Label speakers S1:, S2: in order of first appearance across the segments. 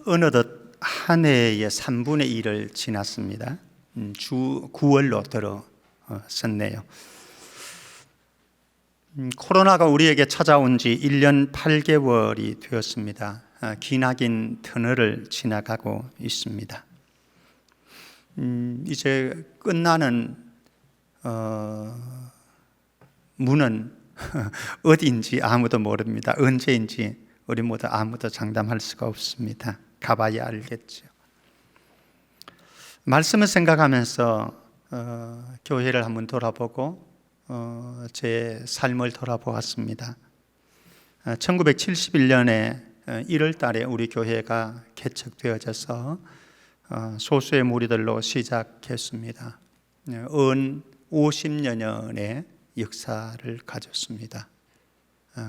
S1: 어느덧 한 해의 3분의 1을 지났습니다. 주 9월로 들어섰네요. 코로나가 우리에게 찾아온 지 1년 8개월이 되었습니다. 기나긴 터널을 지나가고 있습니다. 이제 끝나는 문은 어디인지 아무도 모릅니다. 언제인지 우리 모두 아무도 장담할 수가 없습니다. 가봐야 알겠죠. 말씀을 생각하면서 교회를 한번 돌아보고 제 삶을 돌아보았습니다. 1971년에 1월 달에 우리 교회가 개척되어져서 소수의 무리들로 시작했습니다. 은 50여 년의 역사를 가졌습니다.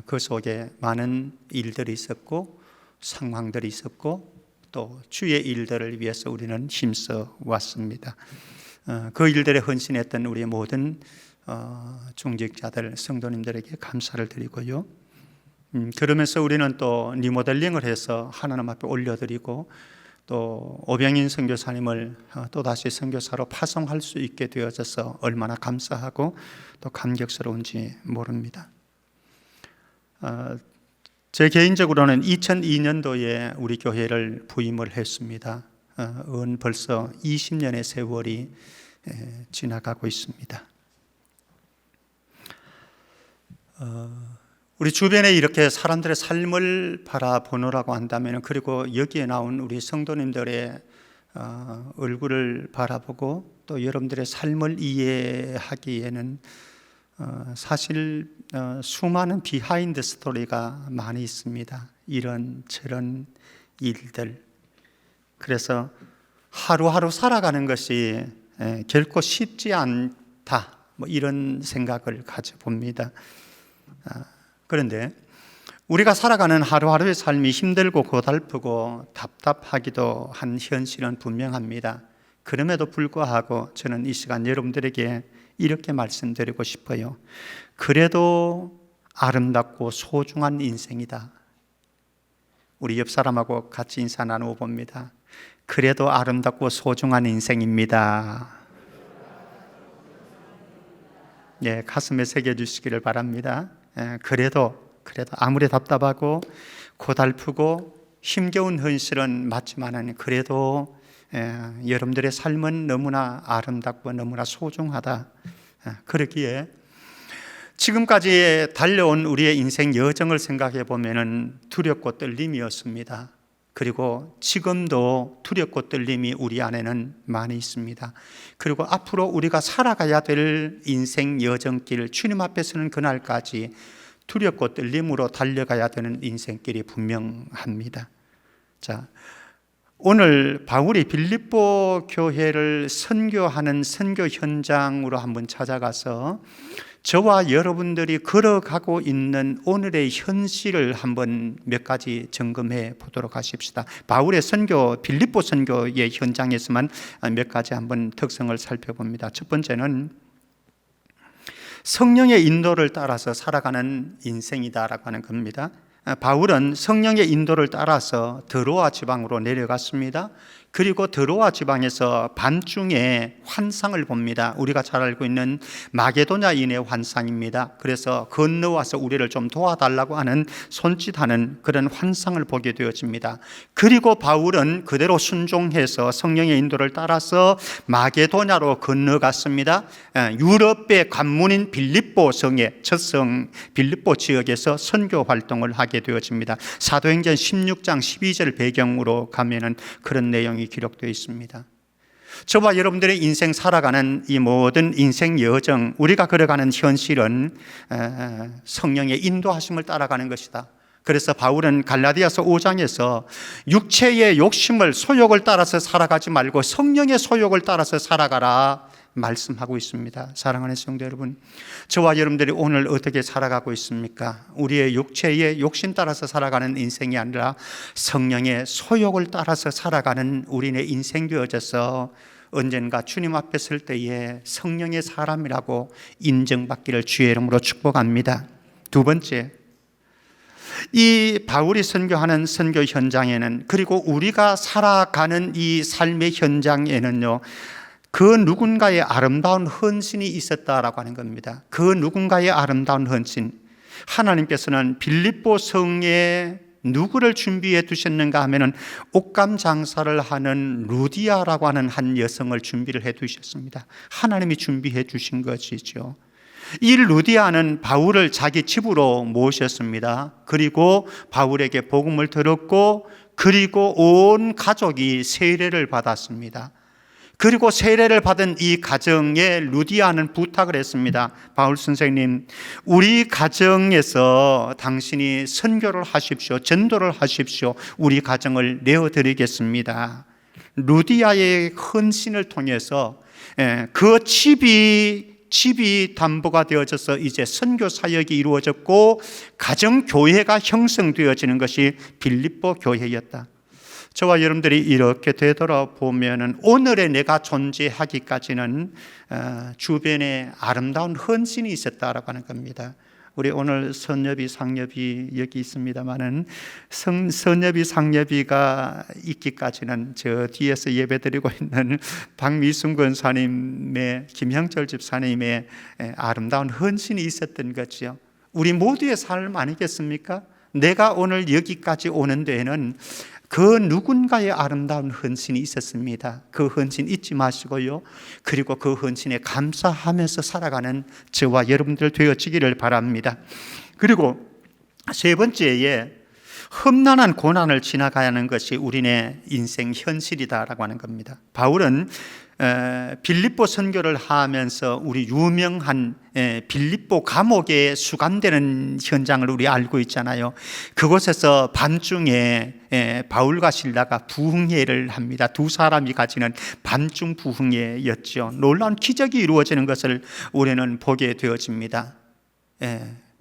S1: 그 속에 많은 일들이 있었고 상황들이 있었고 또 주의 일들을 위해서 우리는 힘써 왔습니다. 그 일들에 헌신했던 우리 모든 중직자들, 성도님들에게 감사를 드리고요. 그러면서 우리는 또 리모델링을 해서 하나님 앞에 올려드리고 또 오병인 선교사님을 또다시 선교사로 파송할 수 있게 되어져서 얼마나 감사하고 또 감격스러운지 모릅니다. 제 개인적으로는 2002년도에 우리 교회를 부임을 했습니다. 벌써 20년의 세월이 지나가고 있습니다. 우리 주변에 이렇게 사람들의 삶을 바라보느라고 한다면, 그리고 여기에 나온 우리 성도님들의 얼굴을 바라보고 또 여러분들의 삶을 이해하기에는 사실 수많은 비하인드 스토리가 많이 있습니다. 이런 저런 일들. 그래서 하루하루 살아가는 것이 결코 쉽지 않다, 이런 생각을 가져봅니다. 그런데 우리가 살아가는 하루하루의 삶이 힘들고 고달프고 답답하기도 한 현실은 분명합니다. 그럼에도 불구하고 저는 이 시간 여러분들에게 이렇게 말씀드리고 싶어요. 그래도 아름답고 소중한 인생이다. 우리 옆 사람하고 같이 인사 나누어 봅니다. 그래도 아름답고 소중한 인생입니다. 예, 가슴에 새겨주시기를 바랍니다. 그래도 아무리 답답하고 고달프고 힘겨운 현실은 맞지만 그래도 여러분들의 삶은 너무나 아름답고 너무나 소중하다. 그러기에 지금까지 달려온 우리의 인생 여정을 생각해 보면 두렵고 떨림이었습니다. 그리고 지금도 두렵고 떨림이 우리 안에는 많이 있습니다. 그리고 앞으로 우리가 살아가야 될 인생 여정길, 주님 앞에 서는 그날까지 두렵고 떨림으로 달려가야 되는 인생길이 분명합니다. 자, 오늘 바울이 빌립보 교회를 선교하는 선교 현장으로 한번 찾아가서 저와 여러분들이 걸어가고 있는 오늘의 현실을 한번 몇 가지 점검해 보도록 하십시다. 바울의 선교, 빌립보 선교의 현장에서만 몇 가지 한번 특성을 살펴봅니다. 첫 번째는 성령의 인도를 따라서 살아가는 인생이다라고 하는 겁니다. 바울은 성령의 인도를 따라서 드로아 지방으로 내려갔습니다. 그리고 드로아 지방에서 밤중에 환상을 봅니다. 우리가 잘 알고 있는 마게도냐인의 환상입니다. 그래서 건너와서 우리를 좀 도와달라고 하는 손짓하는 그런 환상을 보게 되어집니다. 그리고 바울은 그대로 순종해서 성령의 인도를 따라서 마게도냐로 건너갔습니다. 유럽의 관문인 빌립보 성의 첫성 빌립보 지역에서 선교 활동을 하게 되어집니다. 사도행전 16장 12절 배경으로 가면은 그런 내용이 기록되어 있습니다. 저와 여러분들의 인생 살아가는 이 모든 인생 여정, 우리가 걸어가는 현실은 성령의 인도하심을 따라가는 것이다. 그래서 바울은 갈라디아서 5장에서 육체의 욕심을, 소욕을 따라서 살아가지 말고 성령의 소욕을 따라서 살아가라 말씀하고 있습니다. 사랑하는 성도 여러분, 저와 여러분들이 오늘 어떻게 살아가고 있습니까? 우리의 육체의 욕심 따라서 살아가는 인생이 아니라 성령의 소욕을 따라서 살아가는 우리의 인생 되어져서 언젠가 주님 앞에 설 때에 성령의 사람이라고 인정받기를 주의 이름으로 축복합니다. 두 번째, 이 바울이 선교하는 선교 현장에는, 그리고 우리가 살아가는 이 삶의 현장에는요, 그 누군가의 아름다운 헌신이 있었다라고 하는 겁니다. 그 누군가의 아름다운 헌신. 하나님께서는 빌립보 성에 누구를 준비해 두셨는가 하면은 옷감 장사를 하는 루디아라고 하는 한 여성을 준비를 해 두셨습니다. 하나님이 준비해 주신 것이죠. 이 루디아는 바울을 자기 집으로 모셨습니다. 그리고 바울에게 복음을 들었고, 그리고 온 가족이 세례를 받았습니다. 그리고 세례를 받은 이 가정에 루디아는 부탁을 했습니다. 바울 선생님, 우리 가정에서 당신이 선교를 하십시오. 전도를 하십시오. 우리 가정을 내어드리겠습니다. 루디아의 헌신을 통해서 그 집이 담보가 되어져서 이제 선교 사역이 이루어졌고, 가정교회가 형성되어지는 것이 빌립보 교회였다. 저와 여러분들이 이렇게 되돌아보면 오늘의 내가 존재하기까지는 주변에 아름다운 헌신이 있었다라고 하는 겁니다. 우리 오늘 선여비 상여비 여기 있습니다마는 선여비 상여비가 있기까지는 저 뒤에서 예배드리고 있는 박미순 권사님의, 김형철 집사님의 아름다운 헌신이 있었던 거죠. 우리 모두의 삶 아니겠습니까? 내가 오늘 여기까지 오는 데에는 그 누군가의 아름다운 헌신이 있었습니다. 그 헌신 잊지 마시고요. 그리고 그 헌신에 감사하면서 살아가는 저와 여러분들 되어지기를 바랍니다. 그리고 세 번째에 험난한 고난을 지나가야 하는 것이 우리네 인생 현실이다라고 하는 겁니다. 바울은 빌립보 선교를 하면서 우리 유명한 빌립보 감옥에 수감되는 현장을 우리 알고 있잖아요. 그곳에서 밤중에 바울과 실라가 부흥회를 합니다. 두 사람이 가지는 밤중 부흥회였죠. 놀라운 기적이 이루어지는 것을 우리는 보게 되어집니다.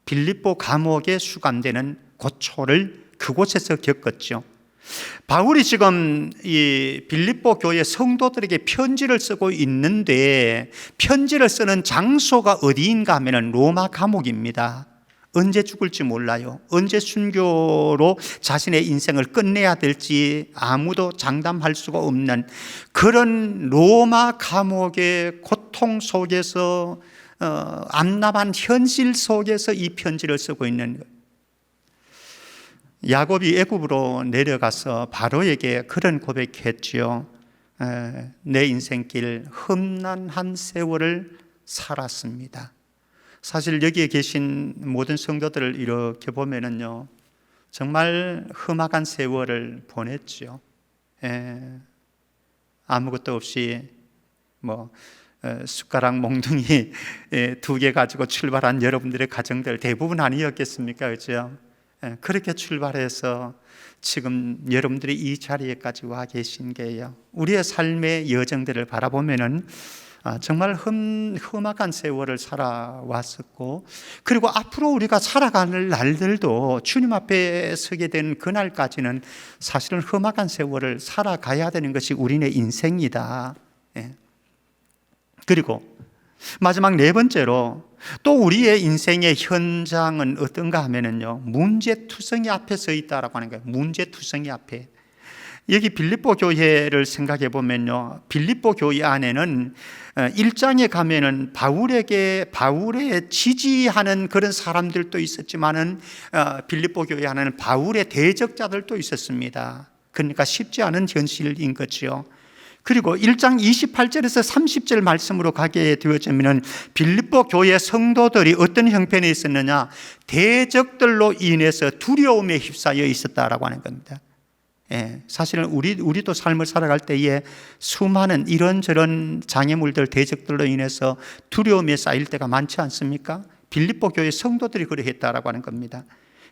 S1: 빌립보 감옥에 수감되는 고초를 그곳에서 겪었죠. 바울이 지금 이 빌립보 교회 성도들에게 편지를 쓰고 있는데, 편지를 쓰는 장소가 어디인가 하면 로마 감옥입니다. 언제 죽을지 몰라요. 언제 순교로 자신의 인생을 끝내야 될지 아무도 장담할 수가 없는 그런 로마 감옥의 고통 속에서, 암담한 현실 속에서 이 편지를 쓰고 있는 거예요. 야곱이 애굽으로 내려가서 바로에게 그런 고백했지요. 내 인생길 험난한 세월을 살았습니다. 사실 여기에 계신 모든 성도들을 이렇게 보면은요, 정말 험악한 세월을 보냈죠. 아무것도 없이 숟가락 몽둥이 2개 가지고 출발한 여러분들의 가정들 대부분 아니었겠습니까? 그렇죠? 그렇게 출발해서 지금 여러분들이 이 자리에까지 와 계신 게요, 우리의 삶의 여정들을 바라보면은 정말 험악한 세월을 살아왔었고, 그리고 앞으로 우리가 살아가는 날들도 주님 앞에 서게 된 그날까지는 사실은 험악한 세월을 살아가야 되는 것이 우리의 인생이다. 그리고 마지막 네 번째로 또 우리의 인생의 현장은 어떤가 하면은요, 문제투성이 앞에 서 있다라고 하는 거예요. 문제투성이 앞에. 여기 빌립보 교회를 생각해 보면요, 빌립보 교회 안에는 1장에 가면은 바울의 지지하는 그런 사람들도 있었지만은 빌립보 교회 안에는 바울의 대적자들도 있었습니다. 그러니까 쉽지 않은 현실인 거죠. 그리고 1장 28절에서 30절 말씀으로 가게 되어지면 빌립보 교회 성도들이 어떤 형편에 있었느냐, 대적들로 인해서 두려움에 휩싸여 있었다라고 하는 겁니다. 사실은 우리도 삶을 살아갈 때에 수많은 이런저런 장애물들, 대적들로 인해서 두려움에 쌓일 때가 많지 않습니까? 빌립보 교회 성도들이 그러했다라고 하는 겁니다.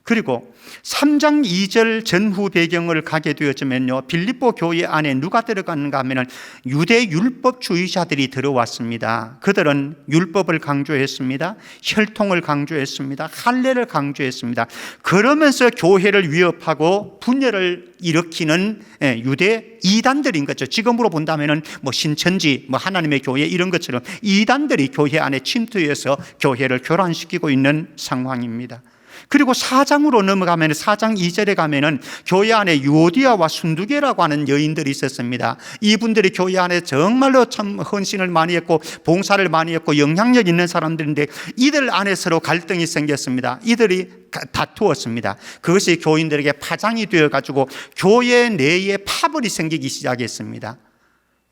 S1: 그리고 3장 2절 전후 배경을 가게 되어지면요, 빌립보 교회 안에 누가 들어갔는가 하면 유대 율법주의자들이 들어왔습니다. 그들은 율법을 강조했습니다. 혈통을 강조했습니다. 할례를 강조했습니다. 그러면서 교회를 위협하고 분열을 일으키는 유대 이단들인 거죠. 지금으로 본다면 신천지, 하나님의 교회 이런 것처럼 이단들이 교회 안에 침투해서 교회를 교란시키고 있는 상황입니다. 그리고 4장으로 넘어가면 4장 2절에 가면은 교회 안에 유오디아와 순두계라고 하는 여인들이 있었습니다. 이분들이 교회 안에 정말로 참 헌신을 많이 했고 봉사를 많이 했고 영향력 있는 사람들인데 이들 안에 서로 갈등이 생겼습니다. 이들이 다투었습니다. 그것이 교인들에게 파장이 되어가지고 교회 내에 파벌이 생기기 시작했습니다.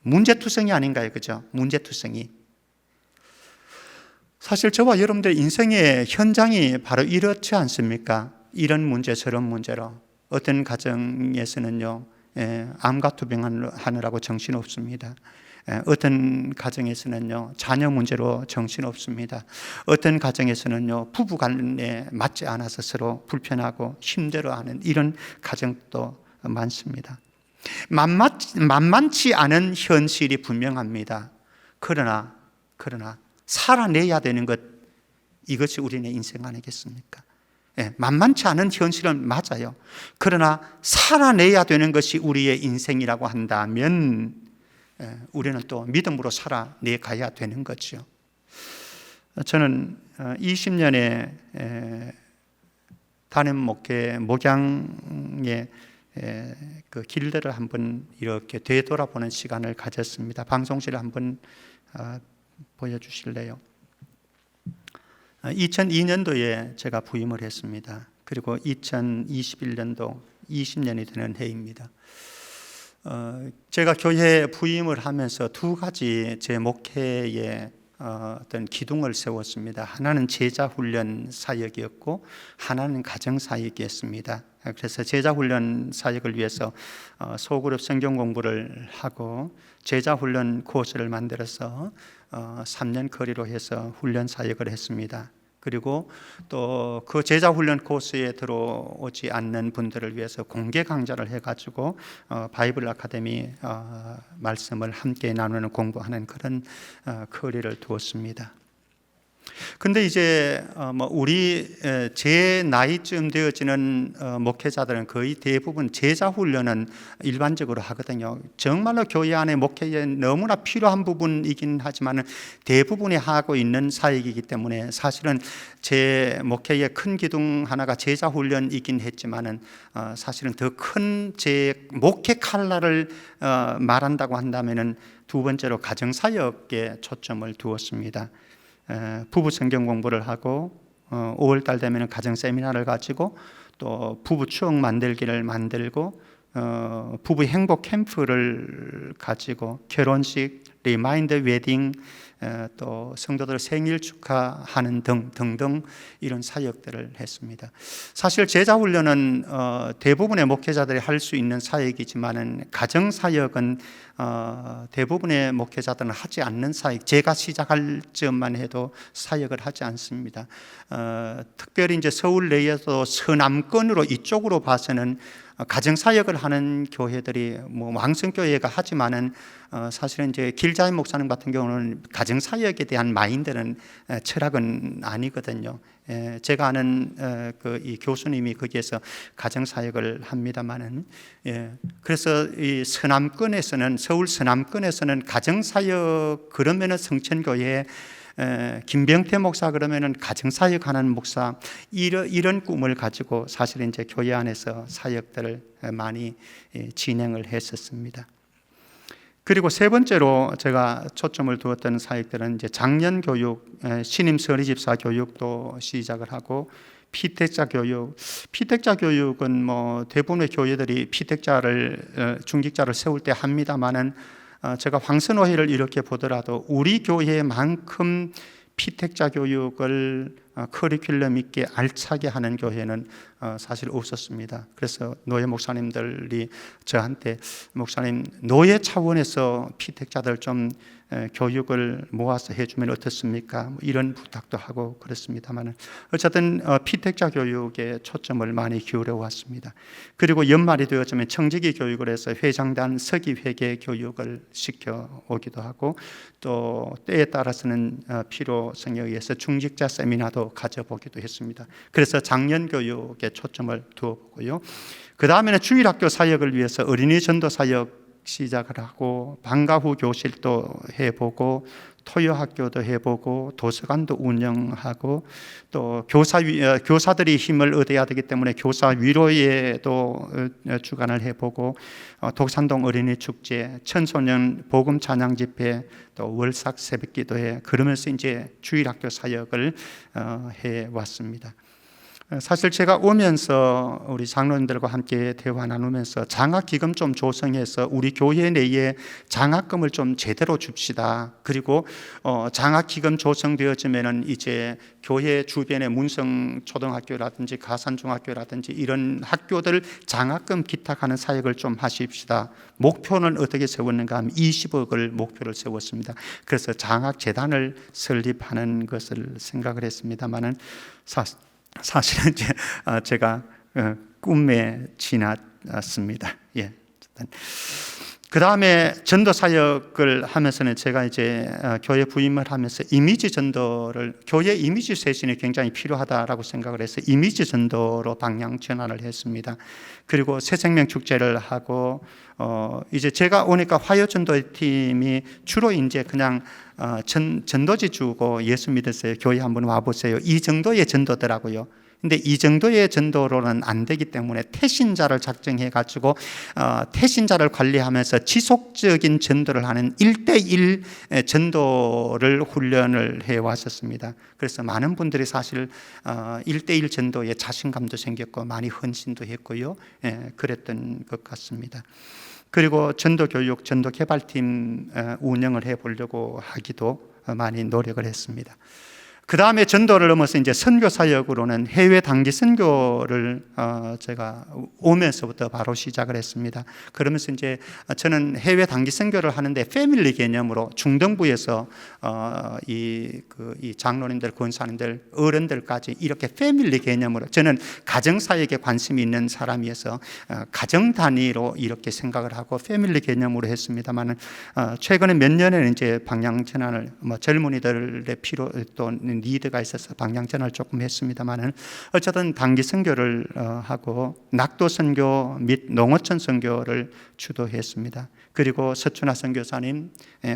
S1: 문제투성이 아닌가요? 그죠? 문제투성이. 사실 저와 여러분들 인생의 현장이 바로 이렇지 않습니까? 이런 문제 저런 문제로 어떤 가정에서는요 암과 투병하느라고 정신없습니다. 어떤 가정에서는요 자녀 문제로 정신없습니다. 어떤 가정에서는요 부부간에 맞지 않아서 서로 불편하고 힘들어하는 이런 가정도 많습니다. 만만치 않은 현실이 분명합니다. 그러나 살아내야 되는 것, 이것이 우리의 인생 아니겠습니까? 만만치 않은 현실은 맞아요. 그러나 살아내야 되는 것이 우리의 인생이라고 한다면 우리는 또 믿음으로 살아내 가야 되는 거죠. 저는 20년의 담임 목양의 그 길들을 한번 이렇게 되돌아보는 시간을 가졌습니다. 방송실을 한번 보여주실래요? 2002년도에 제가 부임을 했습니다. 그리고 2021년도 20년이 되는 해입니다. 제가 교회에 부임을 하면서 두 가지 제 목회에 어떤 기둥을 세웠습니다. 하나는 제자훈련 사역이었고 하나는 가정사역이었습니다. 그래서 제자훈련 사역을 위해서 소그룹 성경 공부를 하고 제자훈련 코스를 만들어서 3년 거리로 해서 훈련 사역을 했습니다. 그리고 또 그 제자훈련 코스에 들어오지 않는 분들을 위해서 공개 강좌를 해가지고 바이블 아카데미 말씀을 함께 나누는 공부하는 그런 거리를 두었습니다. 근데 이제 우리 제 나이쯤 되어지는 목회자들은 거의 대부분 제자 훈련은 일반적으로 하거든요. 정말로 교회 안에 목회에 너무나 필요한 부분이긴 하지만 대부분이 하고 있는 사역이기 때문에 사실은 제 목회의 큰 기둥 하나가 제자 훈련이긴 했지만은 사실은 더 큰 제 목회 칼날을 말한다고 한다면은 두 번째로 가정 사역에 초점을 두었습니다. 부부 성경 공부를 하고 5월달 되면 가정 세미나를 가지고 또 부부 추억 만들기를 만들고 부부 행복 캠프를 가지고 결혼식, 리마인드 웨딩, 또 성도들 생일 축하하는 등등 이런 사역들을 했습니다. 사실 제자훈련은 대부분의 목회자들이 할 수 있는 사역이지만은 가정 사역은 대부분의 목회자들은 하지 않는 사역. 제가 시작할 즈음만 해도 사역을 하지 않습니다. 특별히 이제 서울 내에서 서남권으로 이쪽으로 봐서는 가정 사역을 하는 교회들이 왕성교회가 하지만은 사실은 이제 길자인 목사님 같은 경우는 가정 사역에 대한 마인드는 철학은 아니거든요. 제가 아는 이 교수님이 거기에서 가정 사역을 합니다만은 그래서 이 서남권에서는 서울 서남권에서는 가정 사역 그러면은 성천교회 김병태 목사 그러면은 가정 사역하는 목사 이런 꿈을 가지고 사실 이제 교회 안에서 사역들을 많이 진행을 했었습니다. 그리고 세 번째로 제가 초점을 두었던 사역들은 이제 장년 교육, 신임 서리집사 교육도 시작을 하고 피택자 교육은 대부분의 교회들이 피택자를 중직자를 세울 때 합니다만은 제가 황선호회를 이렇게 보더라도 우리 교회만큼 피택자 교육을 커리큘럼 있게 알차게 하는 교회는 사실 없었습니다. 그래서 노예 목사님들이 저한테 목사님 노예 차원에서 피택자들 좀 교육을 모아서 해주면 어떻습니까? 이런 부탁도 하고 그렇습니다만 어쨌든 피택자 교육에 초점을 많이 기울여 왔습니다. 그리고 연말이 되어지면 청지기 교육을 해서 회장단 서기회계 교육을 시켜오기도 하고 또 때에 따라서는 필요성에 의해서 중직자 세미나도 가져보기도 했습니다. 그래서 장년 교육에 초점을 두어보고요. 그 다음에는 주일학교 사역을 위해서 어린이 전도 사역 시작을 하고 방과 후 교실도 해보고 토요 학교도 해보고 도서관도 운영하고 또 교사들이 힘을 얻어야 되기 때문에 교사 위로회도 주관을 해보고 독산동 어린이 축제, 청소년 복음 찬양 집회, 또 월삭 새벽기도회, 그러면서 이제 주일학교 사역을 해 왔습니다. 사실 제가 오면서 우리 장로님들과 함께 대화 나누면서 장학기금 좀 조성해서 우리 교회 내에 장학금을 좀 제대로 줍시다. 그리고 장학기금 조성되어지면은 이제 교회 주변의 문성초등학교라든지 가산중학교라든지 이런 학교들 장학금 기탁하는 사역을 좀 하십시다. 목표는 어떻게 세웠는가 하면 20억을 목표를 세웠습니다. 그래서 장학재단을 설립하는 것을 생각을 했습니다만은 사실은 이제 제가 꿈에 지났습니다. 예. 그 다음에 전도 사역을 하면서는 제가 이제 교회 부임을 하면서 이미지 전도를, 교회 이미지 쇄신이 굉장히 필요하다라고 생각을 해서 이미지 전도로 방향 전환을 했습니다. 그리고 새생명 축제를 하고 이제 제가 오니까 화요 전도 팀이 주로 이제 그냥 전도지 주고 예수 믿으세요, 교회 한번 와보세요, 이 정도의 전도더라고요. 근데 이 정도의 전도로는 안 되기 때문에 태신자를 작정해 가지고 태신자를 관리하면서 지속적인 전도를 하는 1:1 전도를 훈련을 해 왔었습니다. 그래서 많은 분들이 사실 1:1 전도에 자신감도 생겼고 많이 헌신도 했고요. 그랬던 것 같습니다. 그리고 전도교육, 전도개발팀 운영을 해 보려고 하기도 많이 노력을 했습니다. 그 다음에 전도를 넘어서 이제 선교 사역으로는 해외 단기 선교를 제가 오면서부터 바로 시작을 했습니다. 그러면서 이제 저는 해외 단기 선교를 하는데 패밀리 개념으로 중등부에서 이 장로님들, 권사님들, 어른들까지 이렇게 패밀리 개념으로, 저는 가정 사역에 관심이 있는 사람이어서 가정 단위로 이렇게 생각을 하고 패밀리 개념으로 했습니다만은 최근에 몇 년에는 이제 방향 전환을 젊은이들의 필요 또 리드가 있어서 방향 전환을 조금 했습니다만은 어쨌든 단기 선교를 하고 낙도 선교 및 농어촌 선교를 주도했습니다. 그리고 서춘하 선교사님,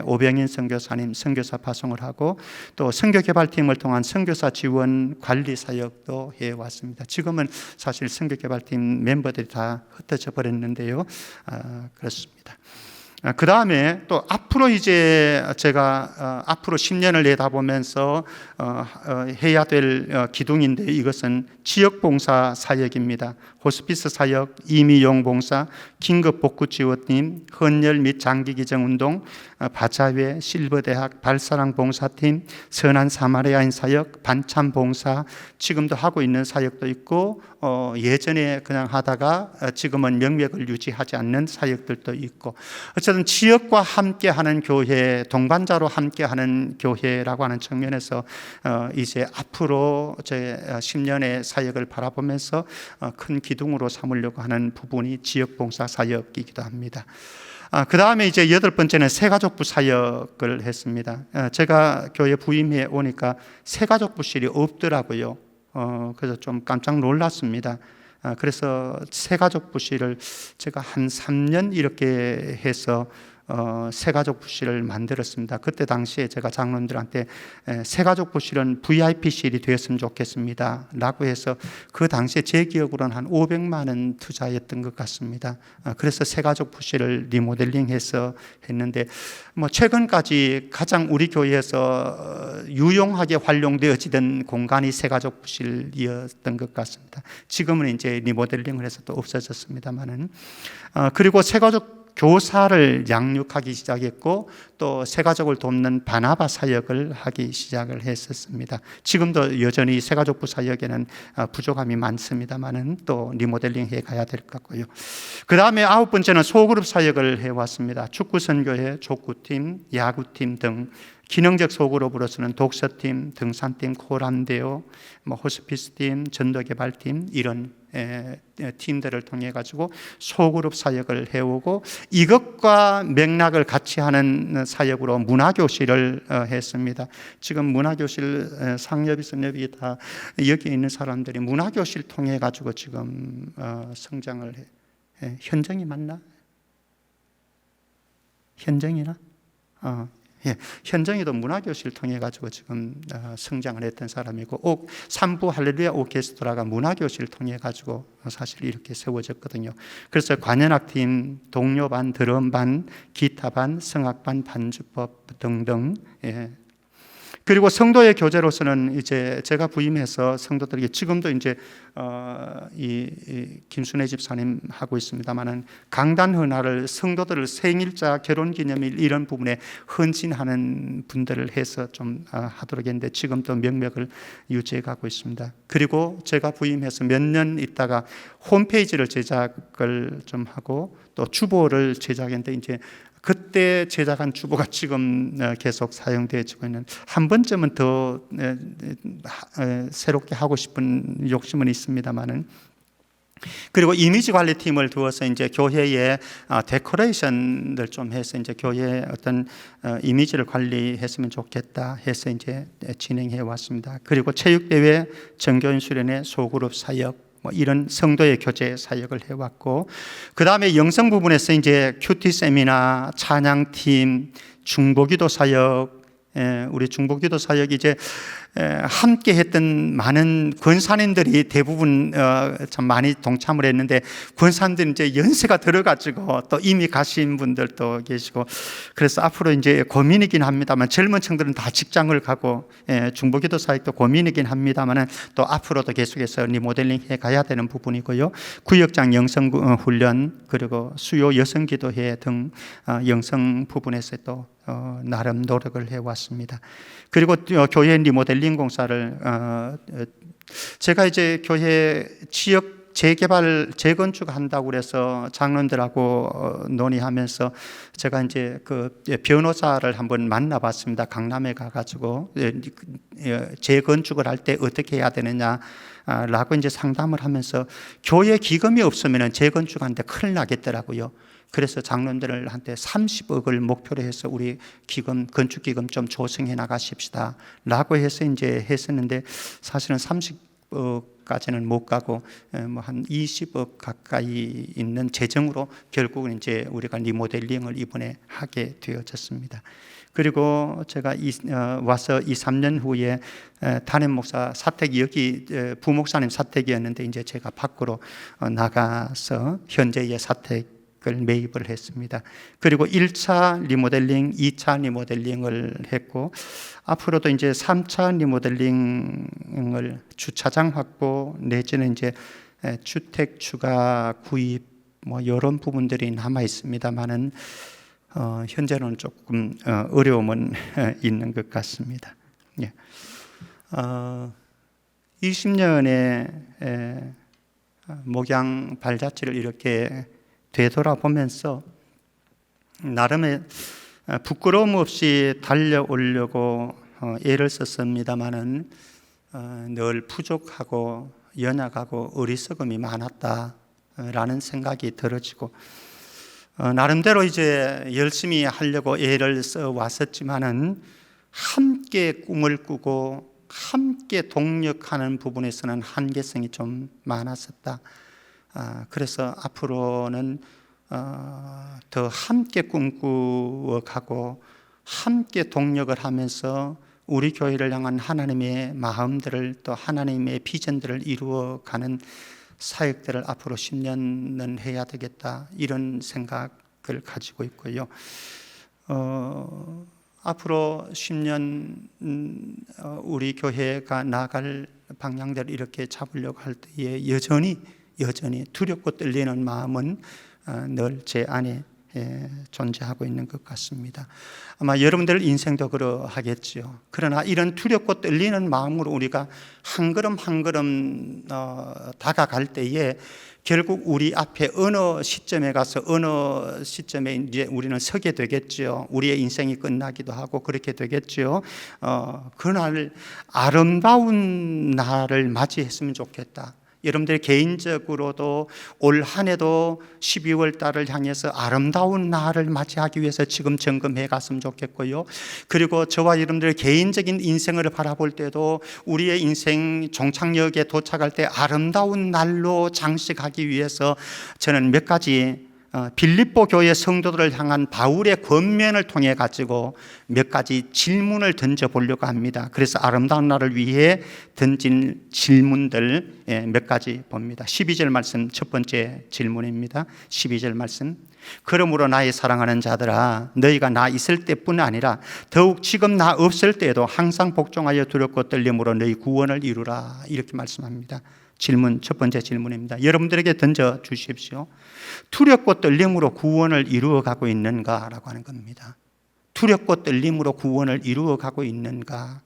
S1: 오병인 선교사님 선교사 파송을 하고 또 선교개발팀을 통한 선교사 지원 관리 사역도 해왔습니다. 지금은 사실 선교개발팀 멤버들이 다 흩어져 버렸는데요. 그렇습니다. 그 다음에 또 앞으로 이제 제가 앞으로 10년을 내다보면서 해야 될 기둥인데, 이것은 지역봉사 사역입니다. 호스피스 사역, 이미용 봉사, 긴급복구지원팀, 헌혈 및 장기기증운동, 바자회, 실버대학, 발사랑 봉사팀, 선한 사마리아인 사역, 반참 봉사, 지금도 하고 있는 사역도 있고 예전에 그냥 하다가 지금은 명맥을 유지하지 않는 사역들도 있고, 어쨌든 지역과 함께하는 교회, 동반자로 함께하는 교회라고 하는 측면에서 이제 앞으로 제 10년의 사역을 바라보면서 큰 기둥으로 삼으려고 하는 부분이 지역봉사 사역이기도 합니다. 그 다음에 이제 8번째는 새가족부 사역을 했습니다. 제가 교회 부임해 오니까 새가족부실이 없더라고요. 그래서 좀 깜짝 놀랐습니다. 그래서 새가족부실을 제가 한 3년 이렇게 해서 새가족부실을 만들었습니다. 그때 당시에 제가 장로님들한테 새가족부실은 VIP실이 되었으면 좋겠습니다 라고 해서 그 당시에 제 기억으로는 한 500만 원 투자했던 것 같습니다. 그래서 새가족부실을 리모델링해서 했는데 최근까지 가장 우리 교회에서 유용하게 활용되어지던 공간이 새가족부실이었던 것 같습니다. 지금은 이제 리모델링을 해서 또 없어졌습니다만은 그리고 새가족 교사를 양육하기 시작했고 또 새가족을 돕는 바나바 사역을 하기 시작을 했었습니다. 지금도 여전히 새가족부 사역에는 부족함이 많습니다만은 또 리모델링 해 가야 될 것 같고요. 그 다음에 9번째는 소그룹 사역을 해왔습니다. 축구선교회, 족구팀, 야구팀 등 기능적 소그룹으로서는 독서팀, 등산팀, 코란데오, 호스피스팀, 전도개발팀 이런 팀들을 통해 가지고 소그룹 사역을 해오고, 이것과 맥락을 같이 하는 사역으로 문화교실을 했습니다. 지금 문화교실 상엽이 선엽이 다 여기 있는 사람들이 문화교실 통해 가지고 지금 성장을 해. 현정이 맞나? 현정이나? 예, 현정이도 문화교실 통해 가지고 지금 성장을 했던 사람이고, 삼부 할렐루야 오케스트라가 문화교실 통해 가지고 사실 이렇게 세워졌거든요. 그래서 관현악팀, 동요반, 드럼반, 기타반, 성악반, 반주법 등등. 예. 그리고 성도의 교제로서는 이제 제가 부임해서 성도들에게, 지금도 이제 이 김순애 집사님 하고 있습니다만은, 강단 헌화를 성도들을 생일자, 결혼기념일 이런 부분에 헌신하는 분들을 해서 좀 하도록 했는데, 지금도 명맥을 유지해 가고 있습니다. 그리고 제가 부임해서 몇 년 있다가 홈페이지를 제작을 좀 하고 또 주보를 제작했는데, 이제 그때 제작한 주보가 지금 계속 사용되어지고 있는, 한 번쯤은 더 새롭게 하고 싶은 욕심은 있습니다만은. 그리고 이미지 관리팀을 두어서 이제 교회의 데코레이션을 좀 해서 이제 교회의 어떤 이미지를 관리했으면 좋겠다 해서 이제 진행해 왔습니다. 그리고 체육대회, 전교인 수련회, 소그룹 사역, 이런 성도의 교제 사역을 해왔고, 그 다음에 영성 부분에서 이제 큐티 세미나, 찬양팀, 중보기도 사역, 우리 중보기도 사역이 이제 함께 했던 많은 권사님들이 대부분 참 많이 동참을 했는데, 권사님들이 이제 연세가 들어가지고 또 이미 가신 분들도 계시고, 그래서 앞으로 이제 고민이긴 합니다만, 젊은 층들은 다 직장을 가고, 중보기도 사역도 고민이긴 합니다만 또 앞으로도 계속해서 리모델링 해 가야 되는 부분이고요. 구역장 영성 훈련, 그리고 수요 여성기도회 등 영성 부분에서 또 나름 노력을 해왔습니다. 그리고 교회 리모델링 공사를 제가 이제 교회 지역 재개발, 재건축한다고 그래서 장로들하고 논의하면서 제가 이제 그 변호사를 한번 만나봤습니다. 강남에 가가지고 재건축을 할 때 어떻게 해야 되느냐라고 이제 상담을 하면서, 교회 기금이 없으면 재건축하는데 큰일 나겠더라고요. 그래서 장로들한테 30억을 목표로 해서 우리 기금, 건축기금 좀 조성해 나가십시다 라고 해서 이제 했었는데, 사실은 30억까지는 못 가고 뭐 한 20억 가까이 있는 재정으로 결국은 이제 우리가 리모델링을 이번에 하게 되어졌습니다. 그리고 제가 와서 2, 3년 후에 담임 목사 사택이, 여기 부목사님 사택이었는데 이제 제가 밖으로 나가서 현재의 사택 을 매입을 했습니다. 그리고 1차 리모델링, 2차 리모델링을 했고, 앞으로도 이제 3차 리모델링을 주차장 확보 내지는 이제 주택 추가 구입 이런 부분들이 남아 있습니다만은 현재는 조금 어려움은 있는 것 같습니다. 예. 20년의 목양 발자취를 이렇게 되돌아보면서 나름의 부끄러움 없이 달려오려고 애를 썼습니다마는 늘 부족하고 연약하고 어리석음이 많았다라는 생각이 들어지고, 나름대로 이제 열심히 하려고 애를 써 왔었지만은 함께 꿈을 꾸고 함께 동력하는 부분에서는 한계성이 좀 많았었다. 그래서 앞으로는 더 함께 꿈꾸어 가고 함께 동력을 하면서 우리 교회를 향한 하나님의 마음들을, 또 하나님의 비전들을 이루어가는 사역들을 앞으로 10년은 해야 되겠다, 이런 생각을 가지고 있고요. 앞으로 10년 우리 교회가 나아갈 방향들을 이렇게 잡으려고 할 때에 여전히 두렵고 떨리는 마음은 늘 제 안에 존재하고 있는 것 같습니다. 아마 여러분들 인생도 그러하겠지요. 그러나 이런 두렵고 떨리는 마음으로 우리가 한 걸음 한 걸음 다가갈 때에 결국 우리 앞에 어느 시점에 가서 어느 시점에 이제 우리는 서게 되겠죠. 우리의 인생이 끝나기도 하고 그렇게 되겠죠. 그날 아름다운 날을 맞이했으면 좋겠다. 여러분들 개인적으로도 올 한 해도 12월 달을 향해서 아름다운 날을 맞이하기 위해서 지금 점검해 갔으면 좋겠고요. 그리고 저와 여러분들의 개인적인 인생을 바라볼 때도 우리의 인생 종착역에 도착할 때 아름다운 날로 장식하기 위해서 저는 몇 가지 빌립보 교회 성도들을 향한 바울의 권면을 통해 가지고 몇 가지 질문을 던져보려고 합니다. 그래서 아름다운 날을 위해 던진 질문들 몇 가지 봅니다. 12절 말씀 첫 번째 질문입니다. 12절 말씀. 그러므로 나의 사랑하는 자들아, 너희가 나 있을 때뿐 아니라 더욱 지금 나 없을 때에도 항상 복종하여 두렵고 떨림으로 너희 구원을 이루라. 이렇게 말씀합니다. 질문, 첫 번째 질문입니다. 여러분들에게 던져 주십시오. 두렵고 떨림으로 구원을 이루어가고 있는가라고 하는 겁니다. 두렵고 떨림으로 구원을 이루어가고 있는가.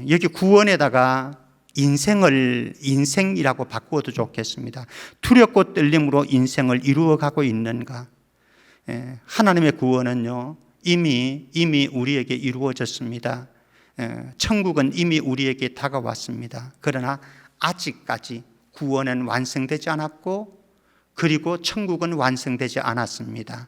S1: 여기 구원에다가 인생이라고 바꾸어도 좋겠습니다. 두렵고 떨림으로 인생을 이루어가고 있는가. 하나님의 구원은요, 이미 우리에게 이루어졌습니다. 천국은 이미 우리에게 다가왔습니다. 그러나 아직까지 구원은 완성되지 않았고, 그리고 천국은 완성되지 않았습니다.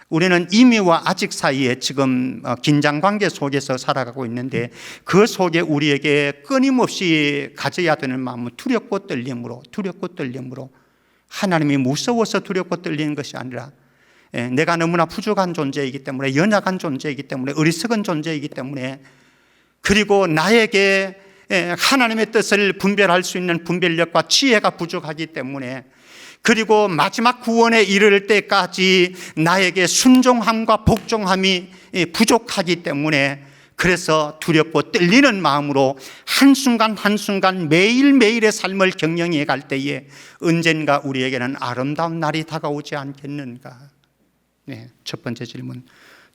S1: 우리는 이미와 아직 사이에 지금 긴장관계 속에서 살아가고 있는데, 그 속에 우리에게 끊임없이 가져야 되는 마음은 두렵고 떨림으로 하나님이 무서워서 두렵고 떨리는 것이 아니라 내가 너무나 부족한 존재이기 때문에, 연약한 존재이기 때문에, 어리석은 존재이기 때문에, 그리고 나에게 하나님의 뜻을 분별할 수 있는 분별력과 지혜가 부족하기 때문에, 그리고 마지막 구원에 이를 때까지 나에게 순종함과 복종함이 부족하기 때문에, 그래서 두렵고 떨리는 마음으로 한순간 한순간 매일매일의 삶을 경영해 갈 때에 언젠가 우리에게는 아름다운 날이 다가오지 않겠는가. 첫 번째 질문,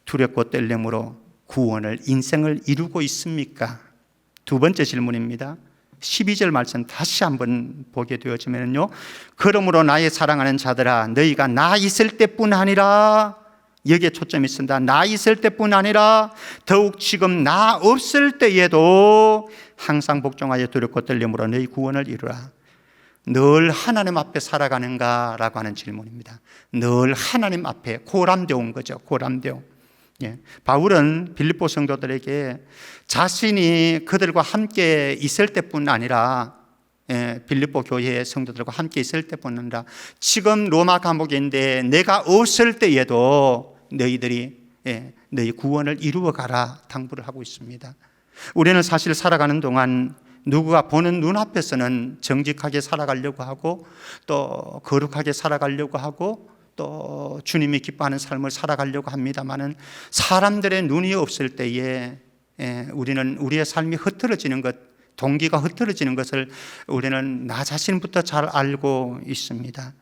S1: 두렵고 떨림으로 구원을, 인생을 이루고 있습니까? 두 번째 질문입니다. 12절 말씀 다시 한번 보게 되어지면요, 그러므로 나의 사랑하는 자들아, 너희가 나 있을 때뿐 아니라, 여기에 초점이 있습니다. 나 있을 때뿐 아니라 더욱 지금 나 없을 때에도 항상 복종하여 두렵고 떨림으로 너희 구원을 이루라. 늘 하나님 앞에 살아가는가? 라고 하는 질문입니다. 늘 하나님 앞에 고람되온 거죠. 고람되온. 바울은 빌립보 성도들에게 자신이 그들과 함께 있을 때뿐 아니라, 빌립보 교회의 성도들과 함께 있을 때뿐 아니라 지금 로마 감옥인데 내가 없을 때에도 너희들이 너희 구원을 이루어 가라 당부를 하고 있습니다. 우리는 사실 살아가는 동안 누구가 보는 눈앞에서는 정직하게 살아가려고 하고, 또 거룩하게 살아가려고 하고, 또 주님이 기뻐하는 삶을 살아가려고 합니다마는, 사람들의 눈이 없을 때에 우리는 우리의 삶이 흐트러지는 것, 동기가 흐트러지는 것을 우리는 나 자신부터 잘 알고 있습니다.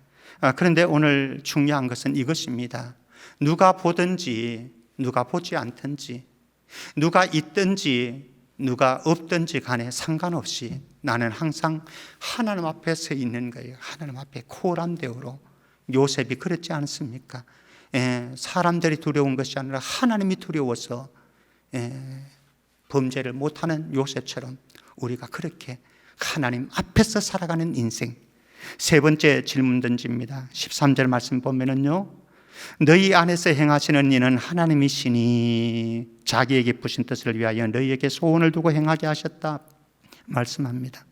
S1: 그런데 오늘 중요한 것은 이것입니다. 누가 보든지 누가 보지 않든지, 누가 있든지 누가 없든지 간에 상관없이 나는 항상 하나님 앞에 서 있는 거예요. 하나님 앞에 코람대오로. 요셉이 그랬지 않습니까? 사람들이 두려운 것이 아니라 하나님이 두려워서 범죄를 못하는 요셉처럼 우리가 그렇게 하나님 앞에서 살아가는 인생. 세 번째 질문 던집니다. 13절 말씀 보면은요, 너희 안에서 행하시는 이는 하나님이시니 자기의 기쁘신 뜻을 위하여 너희에게 소원을 두고 행하게 하셨다 말씀합니다.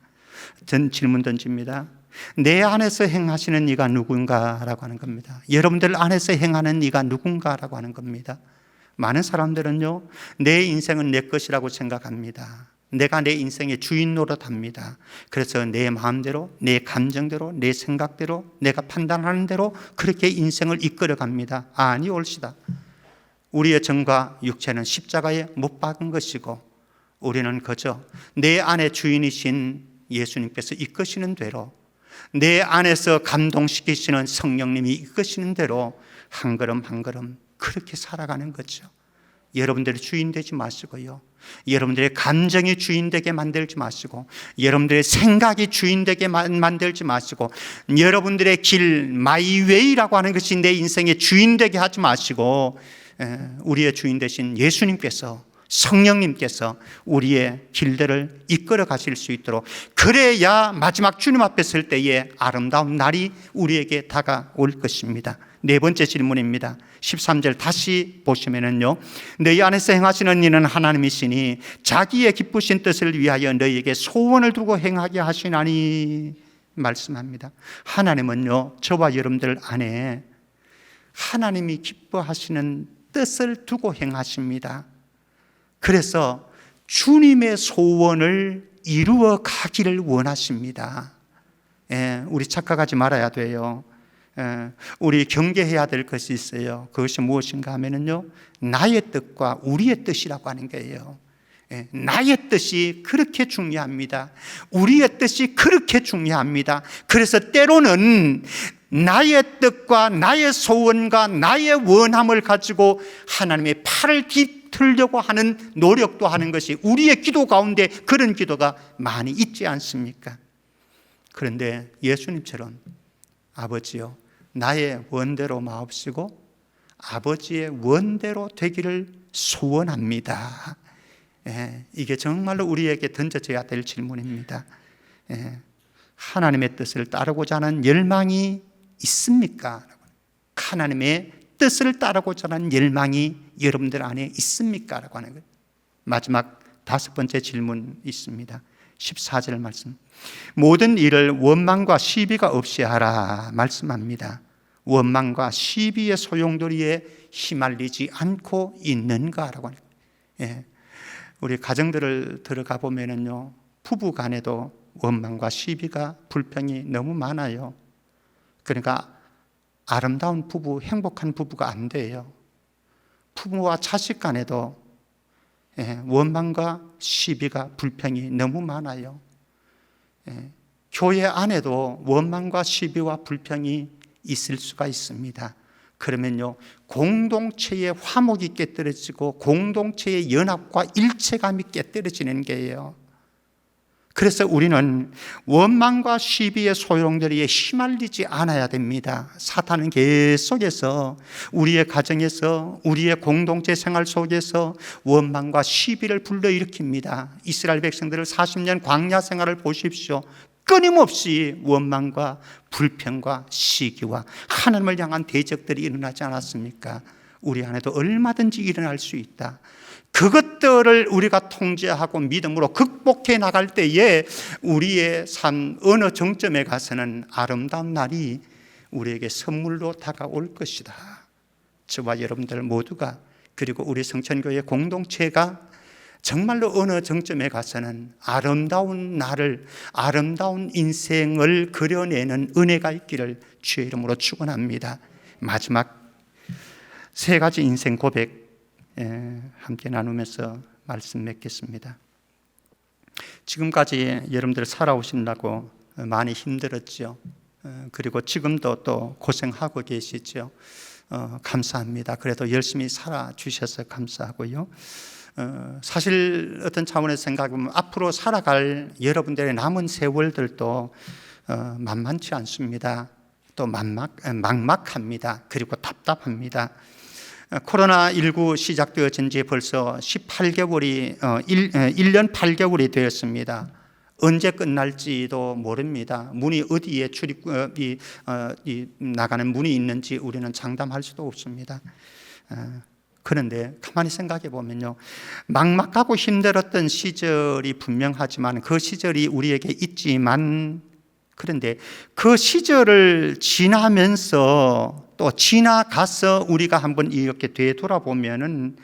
S1: 전 질문 던집니다. 내 안에서 행하시는 이가 누군가라고 하는 겁니다. 여러분들 안에서 행하는 이가 누군가라고 하는 겁니다. 많은 사람들은요, 내 인생은 내 것이라고 생각합니다. 내가 내 인생의 주인 노릇합니다. 그래서 내 마음대로, 내 감정대로, 내 생각대로, 내가 판단하는 대로 그렇게 인생을 이끌어 갑니다. 아니 옳시다. 우리의 정과 육체는 십자가에 못 박은 것이고, 우리는 그저 내 안에 주인이신 예수님께서 이끄시는 대로, 내 안에서 감동시키시는 성령님이 이끄시는 대로 한 걸음 한 걸음 그렇게 살아가는 거죠. 여러분들이 주인 되지 마시고요, 여러분들의 감정이 주인되게 만들지 마시고, 여러분들의 생각이 주인되게 만들지 마시고, 여러분들의 길, 마이웨이라고 하는 것이 내 인생의 주인되게 하지 마시고, 우리의 주인 되신 예수님께서, 성령님께서 우리의 길들을 이끌어 가실 수 있도록, 그래야 마지막 주님 앞에 설 때에 아름다운 날이 우리에게 다가올 것입니다. 네 번째 질문입니다. 13절 다시 보시면은요, 너희 안에서 행하시는 이는 하나님이시니 자기의 기쁘신 뜻을 위하여 너희에게 소원을 두고 행하게 하시나니 말씀합니다. 하나님은요, 저와 여러분들 안에 하나님이 기뻐하시는 뜻을 두고 행하십니다. 그래서 주님의 소원을 이루어 가기를 원하십니다. 우리 착각하지 말아야 돼요. 우리 경계해야 될 것이 있어요. 그것이 무엇인가 하면요, 나의 뜻과 우리의 뜻이라고 하는 거예요. 나의 뜻이 그렇게 중요합니다. 우리의 뜻이 그렇게 중요합니다. 그래서 때로는 나의 뜻과 나의 소원과 나의 원함을 가지고 하나님의 팔을 뒤틀려고 하는 노력도 하는 것이 우리의 기도 가운데 그런 기도가 많이 있지 않습니까? 그런데 예수님처럼 아버지요, 나의 원대로 마옵시고 아버지의 원대로 되기를 소원합니다. 이게 정말로 우리에게 던져져야 될 질문입니다. 하나님의 뜻을 따르고자 하는 열망이 있습니까? 하나님의 뜻을 따르고자 하는 열망이 여러분들 안에 있습니까? 라고 하는 것. 마지막 5번째 질문 있습니다. 14절 말씀. 모든 일을 원망과 시비가 없이 하라 말씀합니다. 원망과 시비의 소용돌이에 휘말리지 않고 있는가라고 하는 거예요. 우리 가정들을 들어가 보면은요, 부부 간에도 원망과 시비가 불평이 너무 많아요. 그러니까 아름다운 부부, 행복한 부부가 안 돼요. 부모와 자식 간에도 원망과 시비가 불평이 너무 많아요. 교회 안에도 원망과 시비와 불평이 있을 수가 있습니다. 그러면요, 공동체의 화목이 깨뜨려지고 공동체의 연합과 일체감이 깨뜨려지는 게예요. 그래서 우리는 원망과 시비의 소용돌이에 휘말리지 않아야 됩니다. 사탄은 계속해서 우리의 가정에서, 우리의 공동체 생활 속에서 원망과 시비를 불러일으킵니다. 이스라엘 백성들을 40년 광야 생활을 보십시오. 끊임없이 원망과 불평과 시기와 하나님을 향한 대적들이 일어나지 않았습니까? 우리 안에도 얼마든지 일어날 수 있다. 그것들을 우리가 통제하고 믿음으로 극복해 나갈 때에 우리의 삶 어느 정점에 가서는 아름다운 날이 우리에게 선물로 다가올 것이다. 저와 여러분들 모두가, 그리고 우리 성천교회 공동체가 정말로 어느 정점에 가서는 아름다운 날을, 아름다운 인생을 그려내는 은혜가 있기를 주의 이름으로 축원합니다. 마지막 3가지 인생 고백 함께 나누면서 말씀 맺겠습니다. 지금까지 여러분들 살아오신다고 많이 힘들었죠. 그리고 지금도 또 고생하고 계시죠. 감사합니다. 그래도 열심히 살아주셔서 감사하고요. 사실 어떤 차원에서 생각하면 앞으로 살아갈 여러분들의 남은 세월들도 만만치 않습니다. 또 막막합니다. 그리고 답답합니다. 코로나19 시작되어진 지 벌써 18개월이 1년 8개월이 되었습니다. 언제 끝날지도 모릅니다. 문이 어디에 출입이 나가는 문이 있는지 우리는 장담할 수도 없습니다. 그런데 가만히 생각해 보면요, 막막하고 힘들었던 시절이 분명하지만 그 시절이 우리에게 있지만, 그런데 그 시절을 지나면서 또 지나가서 우리가 한번 이렇게 되돌아보면은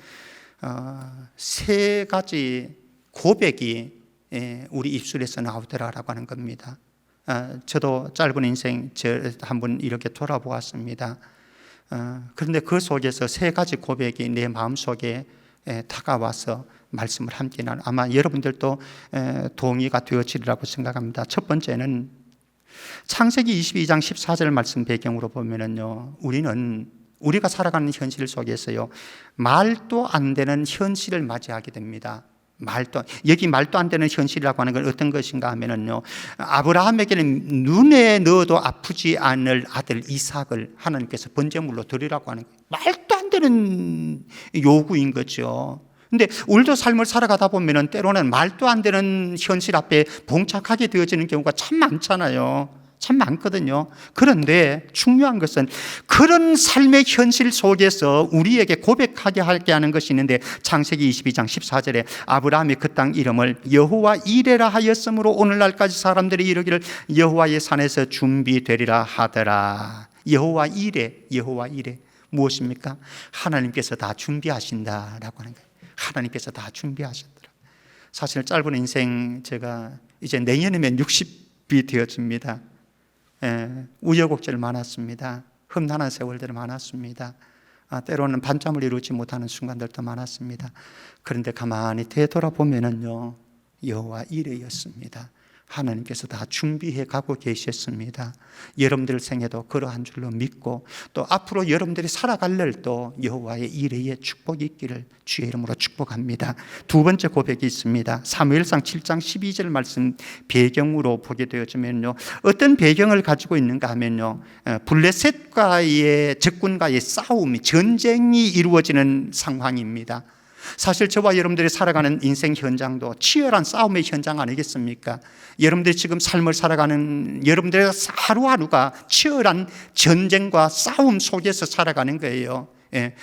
S1: 3가지 고백이 우리 입술에서 나오더라라고 하는 겁니다. 저도 짧은 인생 한번 이렇게 돌아보았습니다. 그런데 그 속에서 3가지 고백이 내 마음속에 다가와서 말씀을 함께 나누, 아마 여러분들도 동의가 되어지리라고 생각합니다. 첫 번째는 창세기 22장 14절 말씀 배경으로 보면은요, 우리가 살아가는 현실 속에서요, 말도 안 되는 현실을 맞이하게 됩니다. 여기 말도 안 되는 현실이라고 하는 건 어떤 것인가 하면은요, 아브라함에게는 눈에 넣어도 아프지 않을 아들 이삭을 하나님께서 번제물로 드리라고 하는 거예요. 말도 안 되는 요구인 거죠. 근데 우리도 삶을 살아가다 보면은 때로는 말도 안 되는 현실 앞에 봉착하게 되어지는 경우가 참 많잖아요. 참 많거든요. 그런데 중요한 것은 그런 삶의 현실 속에서 우리에게 고백하게 하게 하는 것이 있는데, 창세기 22장 14절에 아브라함이 그 땅 이름을 여호와 이레라 하였으므로 오늘날까지 사람들이 이르기를 여호와의 산에서 준비되리라 하더라. 여호와 이레, 여호와 이레. 무엇입니까? 하나님께서 다 준비하신다라고 하는 거예요. 하나님께서 다 준비하셨더라. 사실 짧은 인생, 제가 이제 내년이면 60이 되어집니다. 우여곡절 많았습니다. 험난한 세월들이 많았습니다. 때로는 반잠을 이루지 못하는 순간들도 많았습니다. 그런데 가만히 되돌아보면은요, 여호와 이레였습니다. 하나님께서 다 준비해 가고 계셨습니다. 여러분들 생에도 그러한 줄로 믿고, 또 앞으로 여러분들이 살아갈 날도 여호와의 이레의 축복이 있기를 주의 이름으로 축복합니다. 두 번째 고백이 있습니다. 사무엘상 7장 12절 말씀 배경으로 보게 되어지면요, 어떤 배경을 가지고 있는가 하면요, 블레셋과의 적군과의 싸움이, 전쟁이 이루어지는 상황입니다. 사실 저와 여러분들이 살아가는 인생 현장도 치열한 싸움의 현장 아니겠습니까? 여러분들이 지금 삶을 살아가는 여러분들의 하루하루가 치열한 전쟁과 싸움 속에서 살아가는 거예요.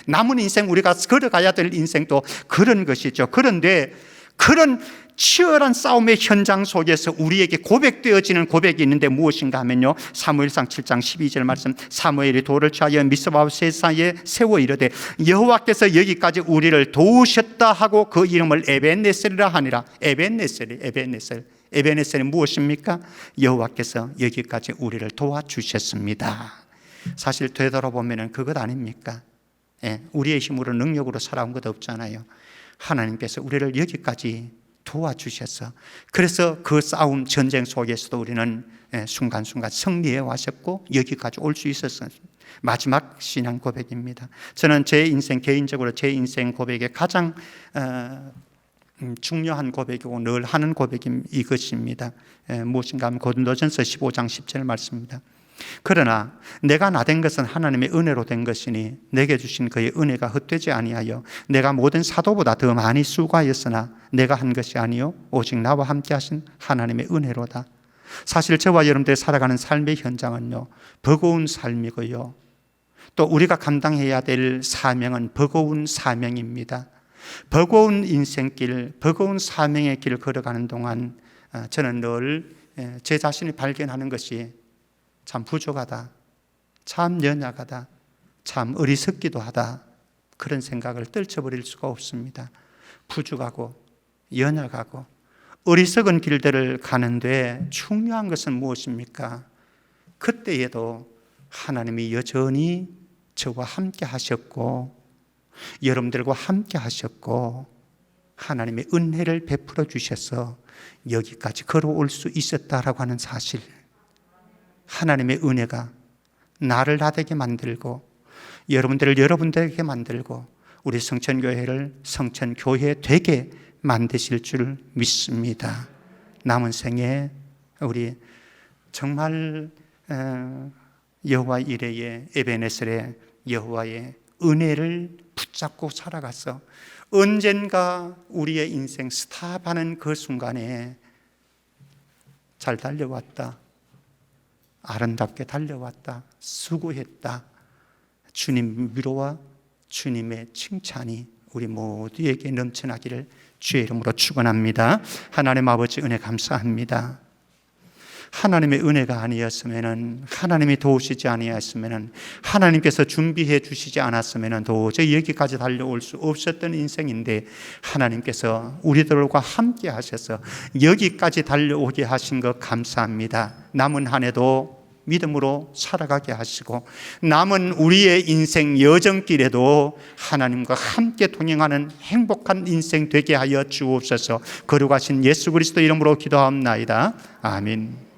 S1: 남은 인생, 우리가 걸어가야 될 인생도 그런 것이죠. 그런데 그런 치열한 싸움의 현장 속에서 우리에게 고백되어지는 고백이 있는데 무엇인가 하면요, 사무엘상 7장 12절 말씀, 사무엘이 돌을 취하여 미스바 세사에 세워 이르되 여호와께서 여기까지 우리를 도우셨다 하고 그 이름을 에벤네셀이라 하니라. 에벤네셀이 무엇입니까? 여호와께서 여기까지 우리를 도와주셨습니다. 사실 되돌아보면 그것 아닙니까? 우리의 힘으로 능력으로 살아온 것 없잖아요. 하나님께서 우리를 여기까지 도와주셔서, 그래서 그 싸움 전쟁 속에서도 우리는 순간순간 승리해 왔었고 여기까지 올 수 있었어요. 마지막 신앙 고백입니다. 저는 제 인생, 개인적으로 제 인생 고백에 가장 중요한 고백이고 늘 하는 고백이 이것입니다. 무엇인가 하면 고린도전서 15장 10절 말씀입니다. 그러나 내가 나된 것은 하나님의 은혜로 된 것이니 내게 주신 그의 은혜가 헛되지 아니하여 내가 모든 사도보다 더 많이 수고하였으나 내가 한 것이 아니요 오직 나와 함께 하신 하나님의 은혜로다. 사실 저와 여러분들이 살아가는 삶의 현장은요, 버거운 삶이고요, 또 우리가 감당해야 될 사명은 버거운 사명입니다. 버거운 인생길, 버거운 사명의 길을 걸어가는 동안 저는 늘 제 자신이 발견하는 것이 참 부족하다, 참 연약하다, 참 어리석기도 하다, 그런 생각을 떨쳐버릴 수가 없습니다. 부족하고 연약하고 어리석은 길들을 가는데 중요한 것은 무엇입니까? 그때에도 하나님이 여전히 저와 함께 하셨고 여러분들과 함께 하셨고 하나님의 은혜를 베풀어 주셔서 여기까지 걸어올 수 있었다라고 하는 사실, 하나님의 은혜가 나를 나되게 만들고 여러분들을 여러분들에게 만들고 우리 성천교회를 성천교회 되게 만드실 줄 믿습니다. 남은 생에 우리 정말 여호와 이레의 에베네셀의 여호와의 은혜를 붙잡고 살아가서 언젠가 우리의 인생 스탑하는 그 순간에 잘 달려왔다, 아름답게 달려왔다, 수고했다, 주님 위로와 주님의 칭찬이 우리 모두에게 넘쳐나기를 주의 이름으로 축원합니다. 하나님 아버지 은혜 감사합니다. 하나님의 은혜가 아니었으면은, 하나님이 도우시지 아니었으면은, 하나님께서 준비해 주시지 않았으면은 도저히 여기까지 달려올 수 없었던 인생인데 하나님께서 우리들과 함께 하셔서 여기까지 달려오게 하신 것 감사합니다. 남은 한 해도 믿음으로 살아가게 하시고 남은 우리의 인생 여정길에도 하나님과 함께 동행하는 행복한 인생 되게 하여 주옵소서. 거룩하신 예수 그리스도 이름으로 기도하옵나이다. 아멘.